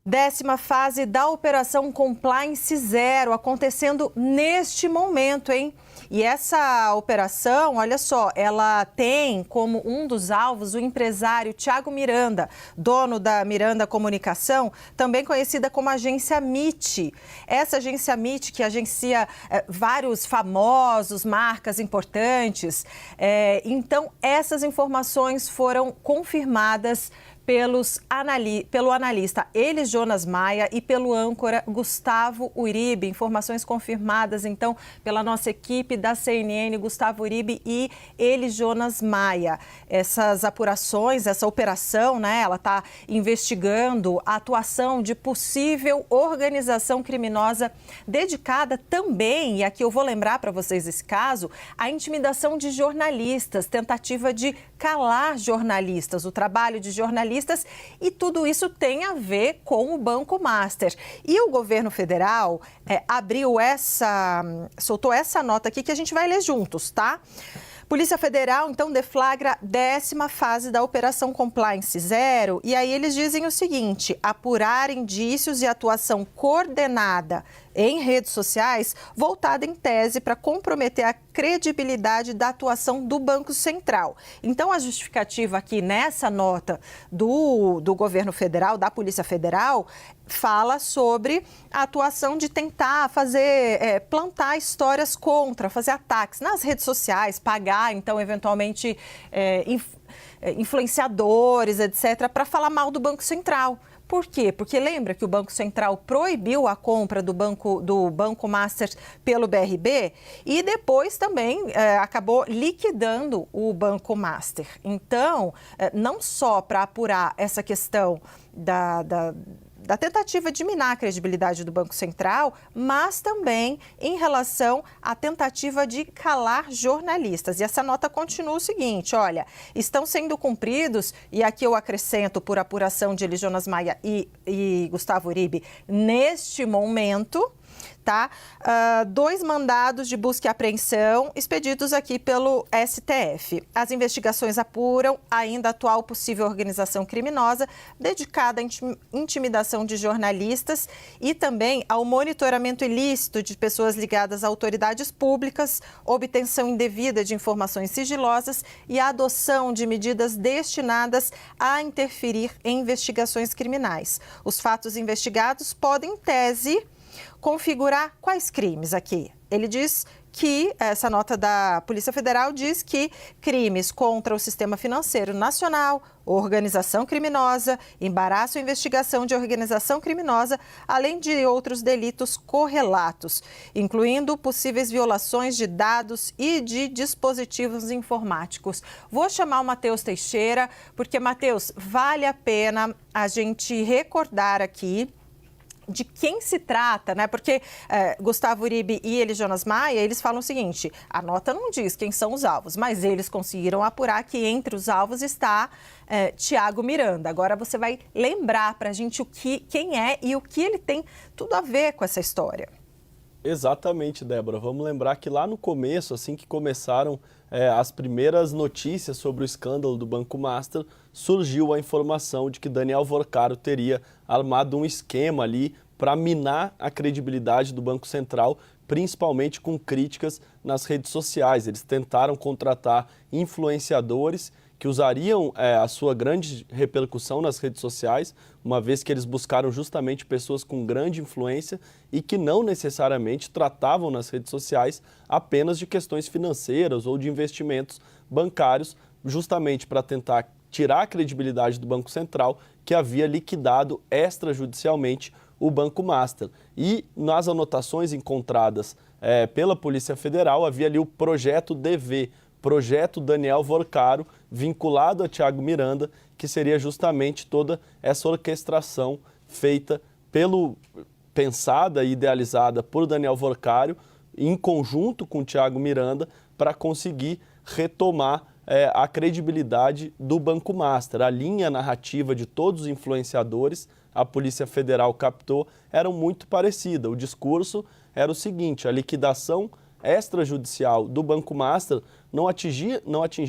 10ª fase da Operação Compliance Zero, acontecendo neste momento, hein? E essa operação, olha só, ela tem como um dos alvos o empresário Thiago Miranda, dono da Miranda Comunicação, também conhecida como agência MIT. Essa agência MIT que agencia vários famosos, marcas importantes. Então, essas informações foram confirmadas pelo analista Elis Jonas Maia e pelo âncora Gustavo Uribe. Informações confirmadas, então, pela nossa equipe da CNN, Gustavo Uribe e Elis Jonas Maia. Essas apurações, essa operação, né, ela está investigando a atuação de possível organização criminosa dedicada também, e aqui eu vou lembrar para vocês esse caso, à intimidação de jornalistas, tentativa de calar jornalistas, o trabalho de jornalistas, e tudo isso tem a ver com o Banco Master. E o governo federal soltou essa nota aqui que a gente vai ler juntos, tá? Polícia Federal, então, deflagra 10ª fase da Operação Compliance Zero. E aí eles dizem o seguinte: apurar indícios e atuação coordenada em redes sociais, voltada em tese para comprometer a credibilidade da atuação do Banco Central. Então, a justificativa aqui nessa nota do governo federal, da Polícia Federal, fala sobre a atuação de tentar plantar histórias contra, fazer ataques nas redes sociais, pagar, então, eventualmente, influenciadores, etc., para falar mal do Banco Central. Por quê? Porque lembra que o Banco Central proibiu a compra do Banco Master pelo BRB e depois também acabou liquidando o Banco Master. Então, não só para apurar essa questão da tentativa de minar a credibilidade do Banco Central, mas também em relação à tentativa de calar jornalistas. E essa nota continua o seguinte: olha, estão sendo cumpridos, e aqui eu acrescento por apuração de Elis Jonas Maia e Gustavo Uribe, neste momento, tá? 2 mandados de busca e apreensão expedidos aqui pelo STF. As investigações apuram ainda a atual possível organização criminosa dedicada à intimidação de jornalistas e também ao monitoramento ilícito de pessoas ligadas a autoridades públicas, obtenção indevida de informações sigilosas e a adoção de medidas destinadas a interferir em investigações criminais. Os fatos investigados podem, em tese, configurar quais crimes aqui? Ele diz que, essa nota da Polícia Federal diz que crimes contra o sistema financeiro nacional, organização criminosa, embaraço ou investigação de organização criminosa, além de outros delitos correlatos, incluindo possíveis violações de dados e de dispositivos informáticos. Vou chamar o Matheus Teixeira, porque, Matheus, vale a pena a gente recordar aqui de quem se trata, né? Porque Gustavo Uribe e Elis Jonas Maia, eles falam o seguinte: a nota não diz quem são os alvos, mas eles conseguiram apurar que entre os alvos está Thiago Miranda. Agora você vai lembrar para a gente quem é e o que ele tem tudo a ver com essa história. Exatamente, Débora. Vamos lembrar que lá no começo, assim que começaram as primeiras notícias sobre o escândalo do Banco Master, surgiu a informação de que Daniel Vorcaro teria armado um esquema ali para minar a credibilidade do Banco Central, principalmente com críticas nas redes sociais. Eles tentaram contratar influenciadores que usariam a sua grande repercussão nas redes sociais, uma vez que eles buscaram justamente pessoas com grande influência e que não necessariamente tratavam nas redes sociais apenas de questões financeiras ou de investimentos bancários, justamente para tentar tirar a credibilidade do Banco Central, que havia liquidado extrajudicialmente o Banco Master. E nas anotações encontradas pela Polícia Federal, havia ali o projeto DV, Projeto Daniel Vorcaro, vinculado a Thiago Miranda, que seria justamente toda essa orquestração feita pensada e idealizada por Daniel Vorcaro, em conjunto com Thiago Miranda, para conseguir retomar a credibilidade do Banco Master. A linha narrativa de todos os influenciadores, a Polícia Federal captou, era muito parecida. O discurso era o seguinte: a liquidação extrajudicial do Banco Master não atingia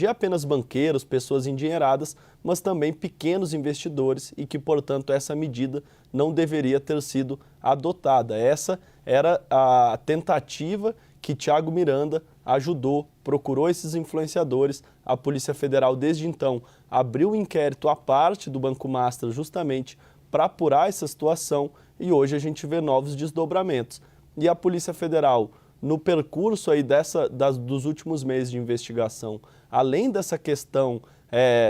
apenas banqueiros, pessoas endinheiradas, mas também pequenos investidores e que, portanto, essa medida não deveria ter sido adotada. Essa era a tentativa que Thiago Miranda ajudou, procurou esses influenciadores. A Polícia Federal, desde então, abriu um inquérito à parte do Banco Master justamente para apurar essa situação e hoje a gente vê novos desdobramentos. E a Polícia Federal, no percurso aí dos últimos meses de investigação, além dessa questão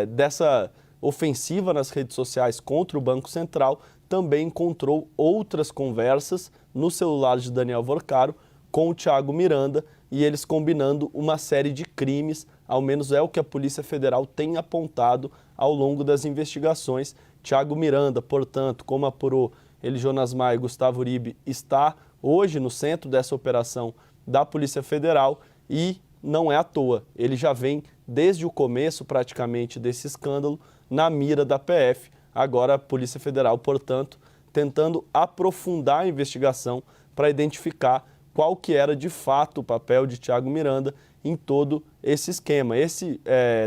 dessa ofensiva nas redes sociais contra o Banco Central, também encontrou outras conversas no celular de Daniel Vorcaro com o Thiago Miranda e eles combinando uma série de crimes, ao menos é o que a Polícia Federal tem apontado ao longo das investigações. Thiago Miranda, portanto, como apurou ele, Jonas Maia e Gustavo Uribe, está hoje no centro dessa operação da Polícia Federal e não é à toa. Ele já vem desde o começo praticamente desse escândalo na mira da PF. Agora a Polícia Federal, portanto, tentando aprofundar a investigação para identificar qual que era de fato o papel de Thiago Miranda em todo esse esquema. Esse,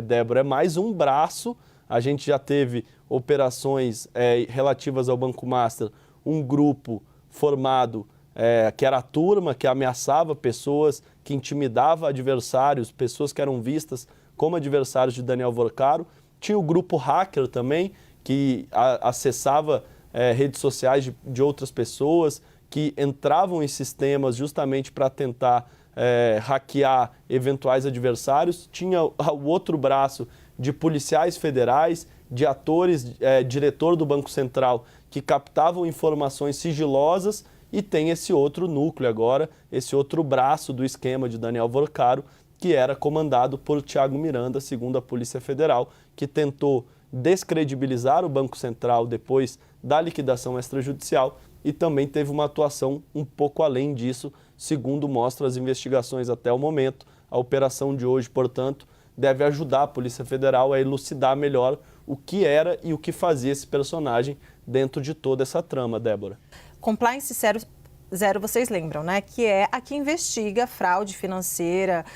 Débora, é mais um braço. A gente já teve operações relativas ao Banco Master, um grupo formado que era a turma que ameaçava pessoas, que intimidava adversários, pessoas que eram vistas como adversários de Daniel Vorcaro. Tinha o grupo hacker também, que acessava redes sociais de outras pessoas, que entravam em sistemas justamente para tentar hackear eventuais adversários. Tinha o outro braço de policiais federais, de atores, diretor do Banco Central, que captavam informações sigilosas, e tem esse outro núcleo agora, esse outro braço do esquema de Daniel Vorcaro, que era comandado por Thiago Miranda, segundo a Polícia Federal, que tentou descredibilizar o Banco Central depois da liquidação extrajudicial e também teve uma atuação um pouco além disso, segundo mostram as investigações até o momento. A operação de hoje, portanto, deve ajudar a Polícia Federal a elucidar melhor o que era e o que fazia esse personagem dentro de toda essa trama, Débora. Compliance Zero, vocês lembram, né? Que é a que investiga fraude financeira,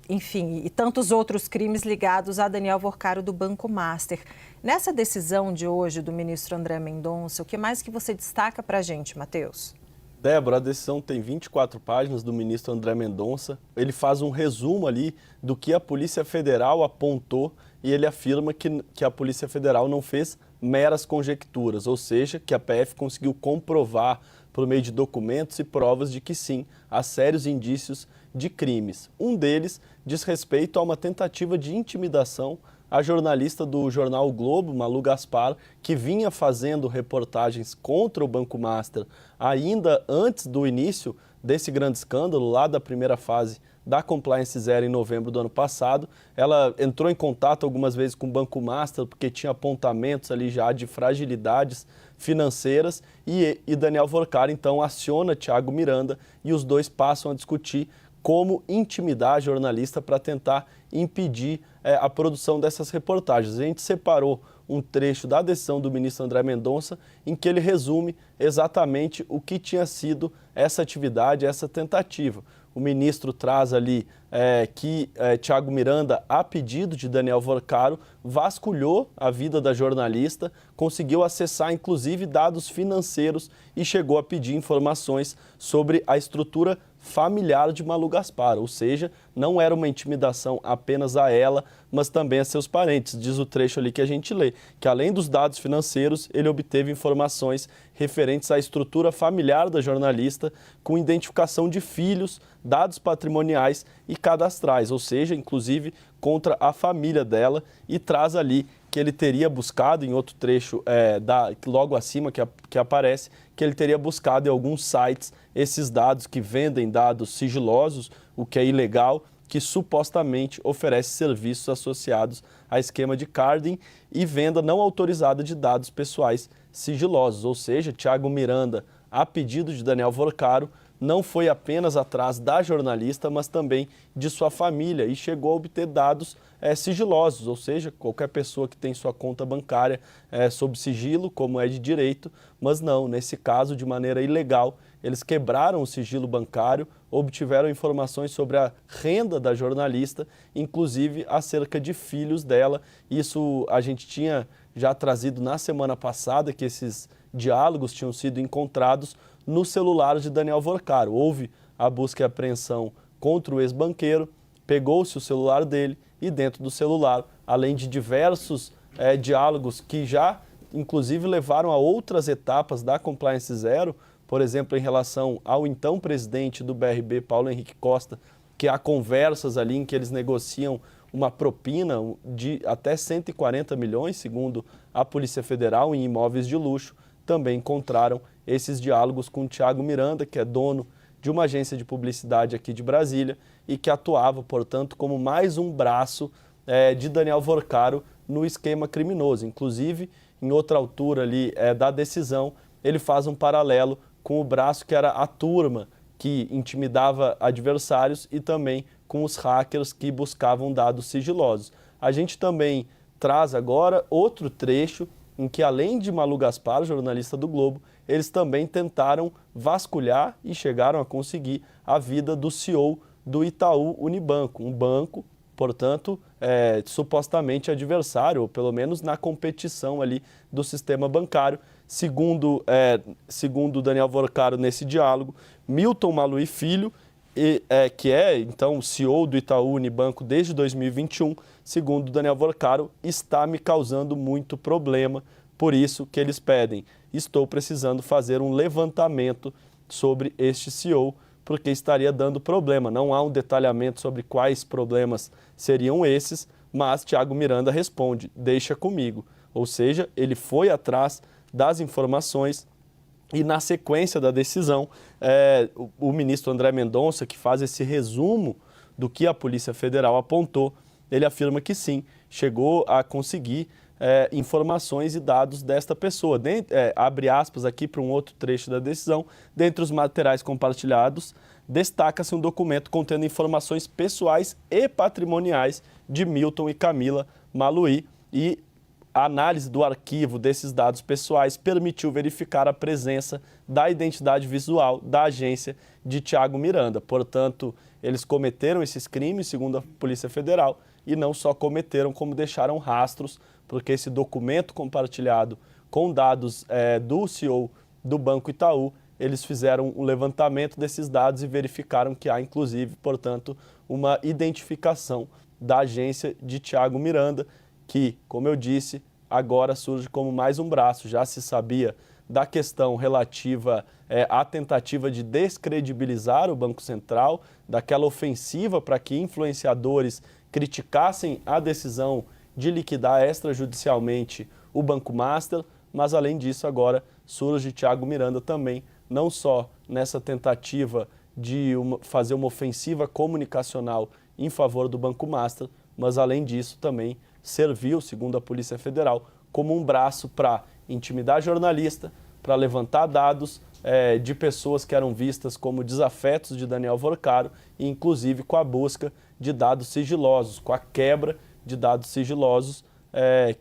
enfim, e tantos outros crimes ligados a Daniel Vorcaro do Banco Master. Nessa decisão de hoje do ministro André Mendonça, o que mais que você destaca para a gente, Matheus? Débora, a decisão tem 24 páginas do ministro André Mendonça. Ele faz um resumo ali do que a Polícia Federal apontou e ele afirma que a Polícia Federal não fez meras conjecturas, ou seja, que a PF conseguiu comprovar por meio de documentos e provas de que sim, há sérios indícios de crimes. Um deles diz respeito a uma tentativa de intimidação à jornalista do jornal o Globo, Malu Gaspar, que vinha fazendo reportagens contra o Banco Master ainda antes do início desse grande escândalo, lá da primeira fase da Compliance Zero em novembro do ano passado. Ela entrou em contato algumas vezes com o Banco Master porque tinha apontamentos ali já de fragilidades financeiras e Daniel Vorcaro então aciona Thiago Miranda e os dois passam a discutir como intimidar a jornalista para tentar impedir a produção dessas reportagens. A gente separou um trecho da decisão do ministro André Mendonça em que ele resume exatamente o que tinha sido essa atividade, essa tentativa. O ministro traz ali que Thiago Miranda, a pedido de Daniel Vorcaro, vasculhou a vida da jornalista, conseguiu acessar inclusive dados financeiros e chegou a pedir informações sobre a estrutura familiar de Malu Gaspar, ou seja, não era uma intimidação apenas a ela, mas também a seus parentes. Diz o trecho ali que a gente lê, que além dos dados financeiros, ele obteve informações referentes à estrutura familiar da jornalista, com identificação de filhos, dados patrimoniais e cadastrais, ou seja, inclusive contra a família dela, e traz ali que ele teria buscado, em outro trecho logo acima que aparece, que ele teria buscado em alguns sites esses dados que vendem dados sigilosos, o que é ilegal, que supostamente oferece serviços associados a esquema de carding e venda não autorizada de dados pessoais sigilosos. Ou seja, Thiago Miranda, a pedido de Daniel Vorcaro, não foi apenas atrás da jornalista, mas também de sua família e chegou a obter dados sigilosos, ou seja, qualquer pessoa que tem sua conta bancária sob sigilo, como é de direito, mas não, nesse caso, de maneira ilegal, eles quebraram o sigilo bancário, obtiveram informações sobre a renda da jornalista, inclusive acerca de filhos dela. Isso a gente tinha já trazido na semana passada, que esses diálogos tinham sido encontrados no celular de Daniel Vorcaro. Houve a busca e apreensão contra o ex-banqueiro, pegou-se o celular dele e dentro do celular, além de diversos diálogos que já, inclusive, levaram a outras etapas da Compliance Zero, por exemplo, em relação ao então presidente do BRB, Paulo Henrique Costa, que há conversas ali em que eles negociam uma propina de até 140 milhões, segundo a Polícia Federal, em imóveis de luxo. Também encontraram esses diálogos com o Thiago Miranda, que é dono de uma agência de publicidade aqui de Brasília e que atuava, portanto, como mais um braço de Daniel Vorcaro no esquema criminoso. Inclusive, em outra altura ali da decisão, ele faz um paralelo com o braço que era a turma que intimidava adversários e também com os hackers que buscavam dados sigilosos. A gente também traz agora outro trecho em que, além de Malu Gaspar, jornalista do Globo, eles também tentaram vasculhar e chegaram a conseguir a vida do CEO do Itaú Unibanco, um banco, portanto, supostamente adversário, ou pelo menos na competição ali do sistema bancário. Segundo Daniel Vorcaro nesse diálogo, Milton Maluhy Filho, que é então o CEO do Itaú Unibanco desde 2021, segundo Daniel Vorcaro, está me causando muito problema, por isso que eles pedem, estou precisando fazer um levantamento sobre este CEO, porque estaria dando problema. Não há um detalhamento sobre quais problemas seriam esses, mas Thiago Miranda responde, deixa comigo. Ou seja, ele foi atrás das informações e, na sequência da decisão, o ministro André Mendonça, que faz esse resumo do que a Polícia Federal apontou, ele afirma que sim, chegou a conseguir informações e dados desta pessoa. Abre aspas aqui para um outro trecho da decisão. Dentre os materiais compartilhados, destaca-se um documento contendo informações pessoais e patrimoniais de Milton e Camila Maluhy, e a análise do arquivo desses dados pessoais permitiu verificar a presença da identidade visual da agência de Thiago Miranda. Portanto, eles cometeram esses crimes, segundo a Polícia Federal, e não só cometeram, como deixaram rastros, porque esse documento compartilhado com dados do CEO do Banco Itaú, eles fizeram um levantamento desses dados e verificaram que há, inclusive, portanto, uma identificação da agência de Thiago Miranda, que, como eu disse, agora surge como mais um braço. Já se sabia da questão relativa à tentativa de descredibilizar o Banco Central, daquela ofensiva para que influenciadores criticassem a decisão de liquidar extrajudicialmente o Banco Master, mas além disso agora surge Thiago Miranda também, não só nessa tentativa de fazer uma ofensiva comunicacional em favor do Banco Master, mas além disso também serviu, segundo a Polícia Federal, como um braço para intimidar jornalista, para levantar dados de pessoas que eram vistas como desafetos de Daniel Vorcaro, e inclusive com a busca de dados sigilosos, com a quebra de dados sigilosos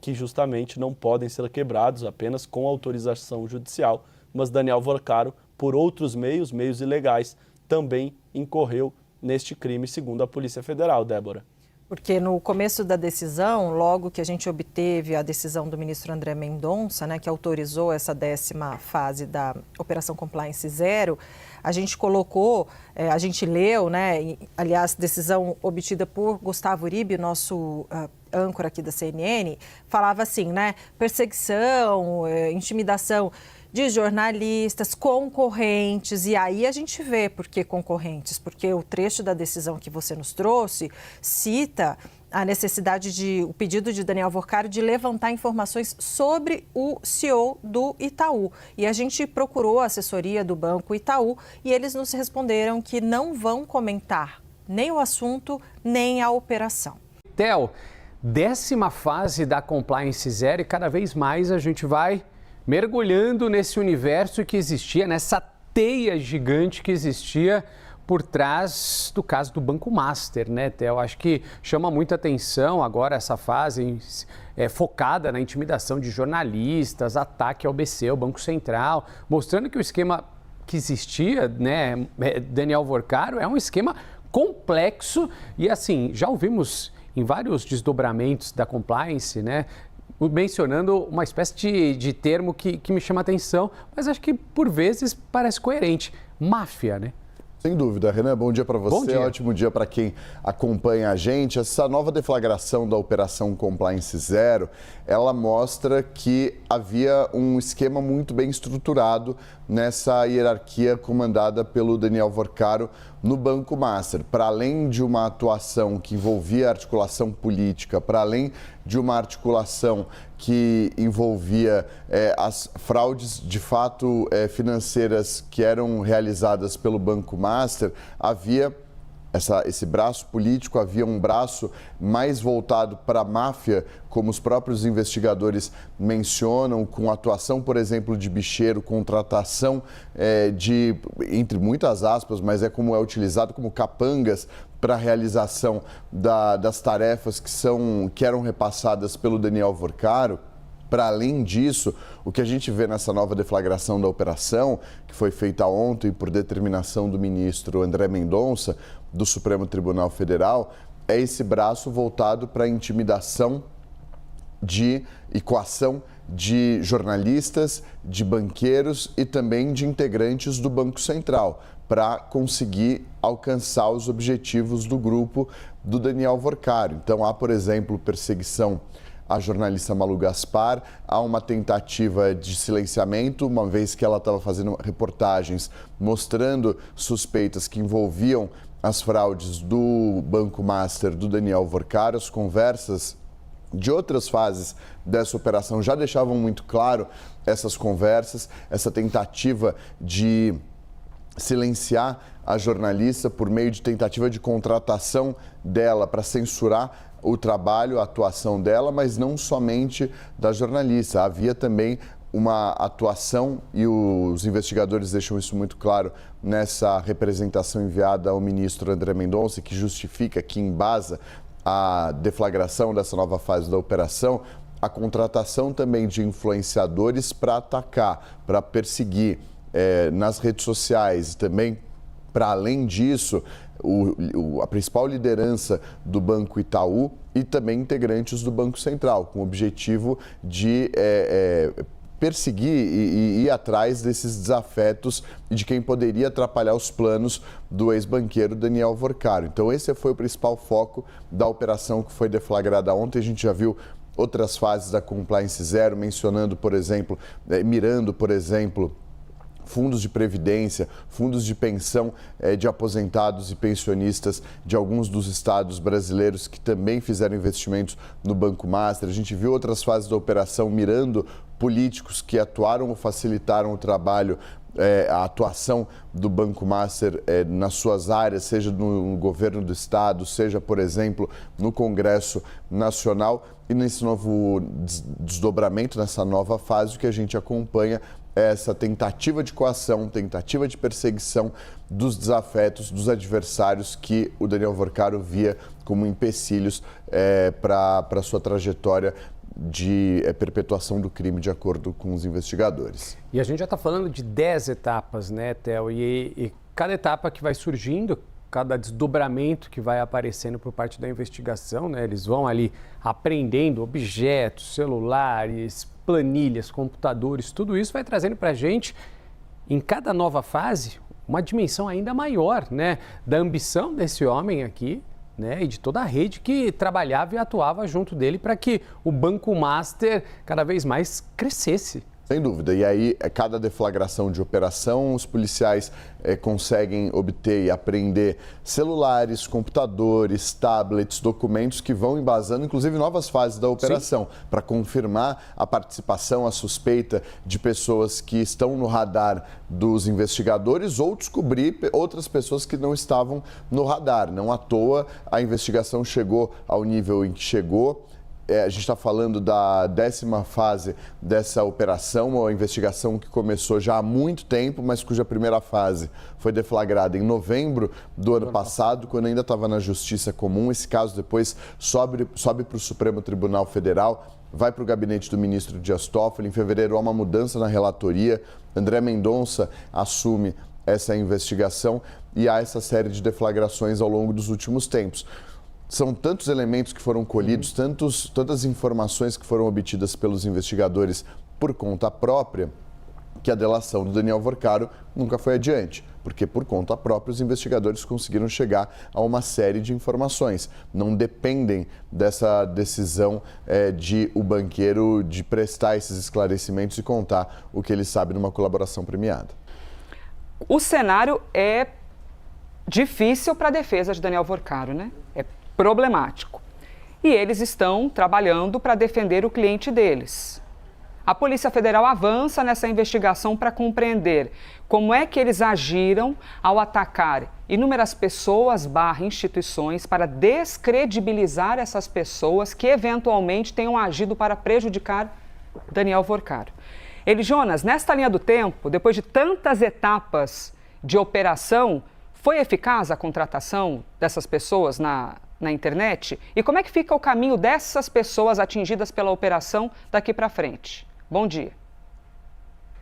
que justamente não podem ser quebrados apenas com autorização judicial, mas Daniel Vorcaro, por outros meios ilegais, também incorreu neste crime, segundo a Polícia Federal, Débora. Porque no começo da decisão, logo que a gente obteve a decisão do ministro André Mendonça, né, que autorizou essa 10ª fase da Operação Compliance Zero, a gente colocou, a gente leu, né, aliás, decisão obtida por Gustavo Uribe, nosso âncora aqui da CNN, falava assim, né, perseguição, intimidação de jornalistas, concorrentes, e aí a gente vê por que concorrentes, porque o trecho da decisão que você nos trouxe cita a necessidade o pedido de Daniel Vorcaro de levantar informações sobre o CEO do Itaú. E a gente procurou a assessoria do Banco Itaú e eles nos responderam que não vão comentar nem o assunto, nem a operação. Theo, 10ª fase da Compliance Zero, e cada vez mais a gente vai mergulhando nesse universo que existia, nessa teia gigante que existia por trás do caso do Banco Master, né, Theo? Acho que chama muita atenção agora essa fase focada na intimidação de jornalistas, ataque ao BC, ao Banco Central, mostrando que o esquema que existia, né, Daniel Vorcaro, é um esquema complexo e, assim, já ouvimos em vários desdobramentos da compliance, né, mencionando uma espécie de termo que me chama a atenção, mas acho que, por vezes, parece coerente. Máfia, né? Sem dúvida, Renan, bom dia para você, bom dia. Ótimo dia para quem acompanha a gente. Essa nova deflagração da Operação Compliance Zero, ela mostra que havia um esquema muito bem estruturado nessa hierarquia comandada pelo Daniel Vorcaro no Banco Master. Para além de uma atuação que envolvia articulação política, para além de uma articulação que envolvia as fraudes de fato financeiras que eram realizadas pelo Banco Master, havia esse braço político, havia um braço mais voltado para a máfia, como os próprios investigadores mencionam, com atuação, por exemplo, de bicheiro, contratação de, entre muitas aspas, mas como é utilizado como capangas para a realização das tarefas que eram repassadas pelo Daniel Vorcaro. Para além disso, o que a gente vê nessa nova deflagração da operação, que foi feita ontem por determinação do ministro André Mendonça, do Supremo Tribunal Federal, é esse braço voltado para a intimidação e coação de jornalistas, de banqueiros e também de integrantes do Banco Central, para conseguir alcançar os objetivos do grupo do Daniel Vorcaro. Então, há, por exemplo, perseguição à jornalista Malu Gaspar, há uma tentativa de silenciamento, uma vez que ela estava fazendo reportagens mostrando suspeitas que envolviam as fraudes do Banco Master do Daniel Vorcaro. As conversas de outras fases dessa operação já deixavam muito claro essas conversas, essa tentativa de silenciar a jornalista por meio de tentativa de contratação dela para censurar o trabalho, a atuação dela, mas não somente da jornalista. Havia também uma atuação, e os investigadores deixam isso muito claro nessa representação enviada ao ministro André Mendonça, que justifica, que embasa a deflagração dessa nova fase da operação, a contratação também de influenciadores para atacar, para perseguir nas redes sociais e também, para além disso, a principal liderança do Banco Itaú e também integrantes do Banco Central, com o objetivo de perseguir e ir atrás desses desafetos e de quem poderia atrapalhar os planos do ex-banqueiro Daniel Vorcaro. Então, esse foi o principal foco da operação que foi deflagrada ontem. A gente já viu outras fases da Compliance Zero, mencionando, por exemplo, mirando, por exemplo, fundos de previdência, fundos de pensão de aposentados e pensionistas de alguns dos estados brasileiros que também fizeram investimentos no Banco Master. A gente viu outras fases da operação mirando políticos que atuaram ou facilitaram o trabalho, a atuação do Banco Master nas suas áreas, seja no governo do estado, seja, por exemplo, no Congresso Nacional. E nesse novo desdobramento, nessa nova fase, o que a gente acompanha essa tentativa de coação, tentativa de perseguição dos desafetos, dos adversários que o Daniel Vorcaro via como empecilhos para a sua trajetória de perpetuação do crime, de acordo com os investigadores. E a gente já está falando de 10 etapas, né, Theo? E cada etapa que vai surgindo, cada desdobramento que vai aparecendo por parte da investigação, né? Eles vão ali apreendendo objetos, celulares, planilhas, computadores, tudo isso vai trazendo para a gente, em cada nova fase, uma dimensão ainda maior, né, da ambição desse homem aqui, né, e de toda a rede que trabalhava e atuava junto dele para que o Banco Master cada vez mais crescesse. Sem dúvida. E aí, cada deflagração de operação, os policiais conseguem obter e apreender celulares, computadores, tablets, documentos que vão embasando, inclusive, novas fases da operação, para confirmar a participação, a suspeita de pessoas que estão no radar dos investigadores ou descobrir outras pessoas que não estavam no radar. Não à toa, a investigação chegou ao nível em que chegou. a gente está falando da 10ª fase dessa operação, uma investigação que começou já há muito tempo, mas cuja primeira fase foi deflagrada em novembro do ano passado, quando ainda estava na Justiça Comum. Esse caso depois sobe para o Supremo Tribunal Federal, vai para o gabinete do ministro Dias Toffoli. Em fevereiro há uma mudança na relatoria, André Mendonça assume essa investigação e há essa série de deflagrações ao longo dos últimos tempos. São tantos elementos que foram colhidos, tantas informações que foram obtidas pelos investigadores por conta própria, que a delação do Daniel Vorcaro nunca foi adiante, porque por conta própria os investigadores conseguiram chegar a uma série de informações. Não dependem dessa decisão de o banqueiro de prestar esses esclarecimentos e contar o que ele sabe numa colaboração premiada. O cenário é difícil para a defesa de Daniel Vorcaro, né? É problemático. E eles estão trabalhando para defender o cliente deles. A Polícia Federal avança nessa investigação para compreender como é que eles agiram ao atacar inúmeras pessoas / instituições para descredibilizar essas pessoas que eventualmente tenham agido para prejudicar Daniel Vorcaro. Jonas, nesta linha do tempo, depois de tantas etapas de operação, foi eficaz a contratação dessas pessoas na internet? E como é que fica o caminho dessas pessoas atingidas pela operação daqui para frente? Bom dia.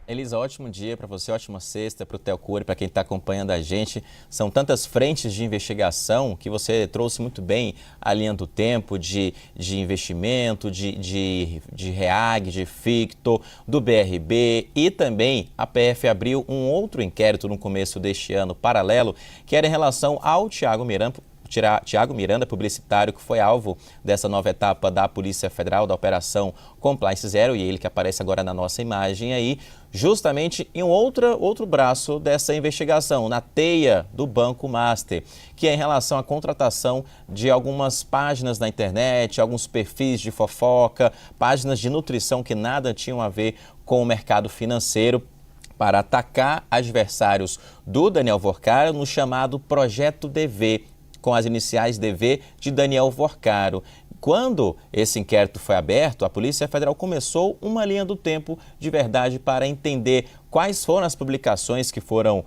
Elisa, ótimo dia para você, ótima sexta para o Theo Cury, para quem está acompanhando a gente. São tantas frentes de investigação que você trouxe muito bem a linha do tempo de investimento, de REAG, de Ficto, do BRB, e também a PF abriu um outro inquérito no começo deste ano, paralelo, que era em relação ao Thiago Miranda, publicitário, que foi alvo dessa nova etapa da Polícia Federal, da Operação Compliance Zero, e ele que aparece agora na nossa imagem aí, justamente em outro braço dessa investigação, na teia do Banco Master, que é em relação à contratação de algumas páginas na internet, alguns perfis de fofoca, páginas de nutrição que nada tinham a ver com o mercado financeiro, para atacar adversários do Daniel Vorcaro no chamado Projeto DV, com as iniciais DV de Daniel Vorcaro. Quando esse inquérito foi aberto, a Polícia Federal começou uma linha do tempo de verdade para entender quais foram as publicações que foram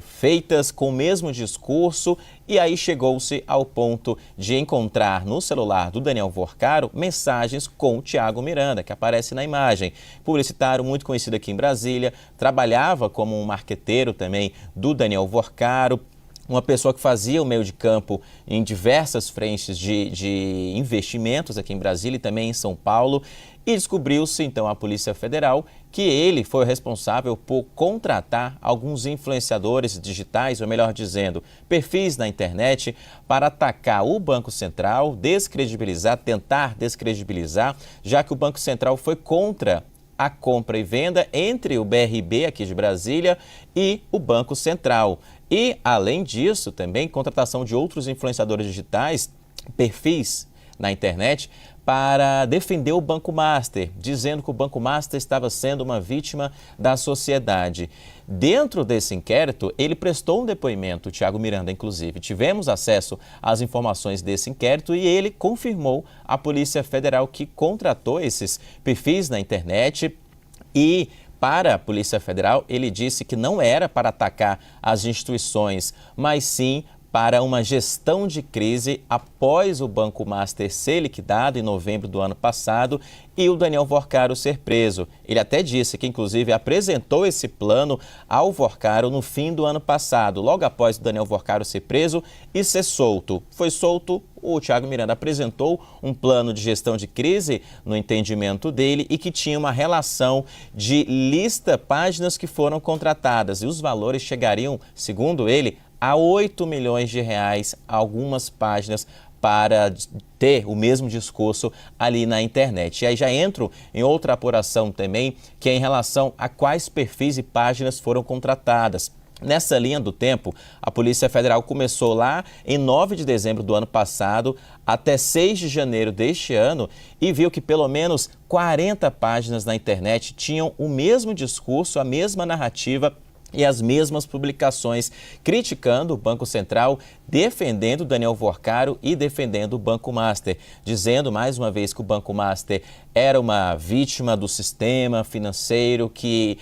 feitas com o mesmo discurso, e aí chegou-se ao ponto de encontrar no celular do Daniel Vorcaro mensagens com o Thiago Miranda, que aparece na imagem. Publicitário muito conhecido aqui em Brasília, trabalhava como um marqueteiro também do Daniel Vorcaro, uma pessoa que fazia o meio de campo em diversas frentes de investimentos aqui em Brasília e também em São Paulo. E descobriu-se, então, a Polícia Federal que ele foi o responsável por contratar alguns influenciadores digitais, ou melhor dizendo, perfis na internet, para atacar o Banco Central, tentar descredibilizar, já que o Banco Central foi contra a compra e venda entre o BRB aqui de Brasília e o Banco Central. E, além disso, também contratação de outros influenciadores digitais, perfis na internet, para defender o Banco Master, dizendo que o Banco Master estava sendo uma vítima da sociedade. Dentro desse inquérito, ele prestou um depoimento, o Thiago Miranda, inclusive. Tivemos acesso às informações desse inquérito e ele confirmou à Polícia Federal que contratou esses perfis na internet e, para a Polícia Federal, ele disse que não era para atacar as instituições, mas sim para uma gestão de crise após o Banco Master ser liquidado em novembro do ano passado e o Daniel Vorcaro ser preso. Ele até disse que, inclusive, apresentou esse plano ao Vorcaro no fim do ano passado, logo após o Daniel Vorcaro ser preso e ser solto. Foi solto, o Thiago Miranda apresentou um plano de gestão de crise, no entendimento dele, e que tinha uma relação de páginas que foram contratadas, e os valores chegariam, segundo ele, a 8 milhões de reais algumas páginas para ter o mesmo discurso ali na internet. E aí já entro em outra apuração também, que é em relação a quais perfis e páginas foram contratadas. Nessa linha do tempo, a Polícia Federal começou lá em 9 de dezembro do ano passado até 6 de janeiro deste ano e viu que pelo menos 40 páginas na internet tinham o mesmo discurso, a mesma narrativa e as mesmas publicações criticando o Banco Central, defendendo Daniel Worcaro e defendendo o Banco Master, dizendo mais uma vez que o Banco Master era uma vítima do sistema financeiro, que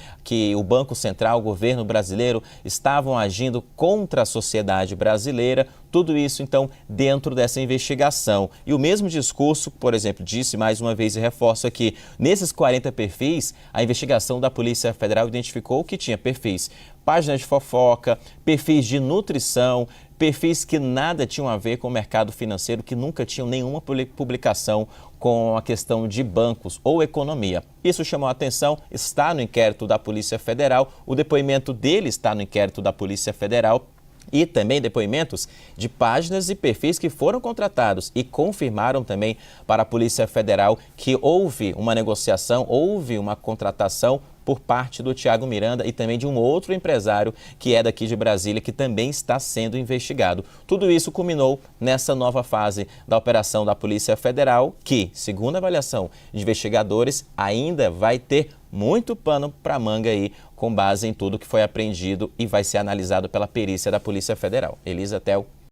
o Banco Central, o governo brasileiro, estavam agindo contra a sociedade brasileira. Tudo isso, então, dentro dessa investigação. E o mesmo discurso, por exemplo, disse mais uma vez e reforço aqui, nesses 40 perfis, a investigação da Polícia Federal identificou que tinha perfis, páginas de fofoca, perfis de nutrição, perfis que nada tinham a ver com o mercado financeiro, que nunca tinham nenhuma publicação com a questão de bancos ou economia. Isso chamou a atenção, está no inquérito da Polícia Federal, o depoimento dele está no inquérito da Polícia Federal. E também depoimentos de páginas e perfis que foram contratados e confirmaram também para a Polícia Federal que houve uma negociação, houve uma contratação por parte do Thiago Miranda e também de um outro empresário que é daqui de Brasília, que também está sendo investigado. Tudo isso culminou nessa nova fase da operação da Polícia Federal, que, segundo a avaliação de investigadores, ainda vai ter muito pano para manga aí, com base em tudo que foi apreendido e vai ser analisado pela perícia da Polícia Federal. Elisa, Tel.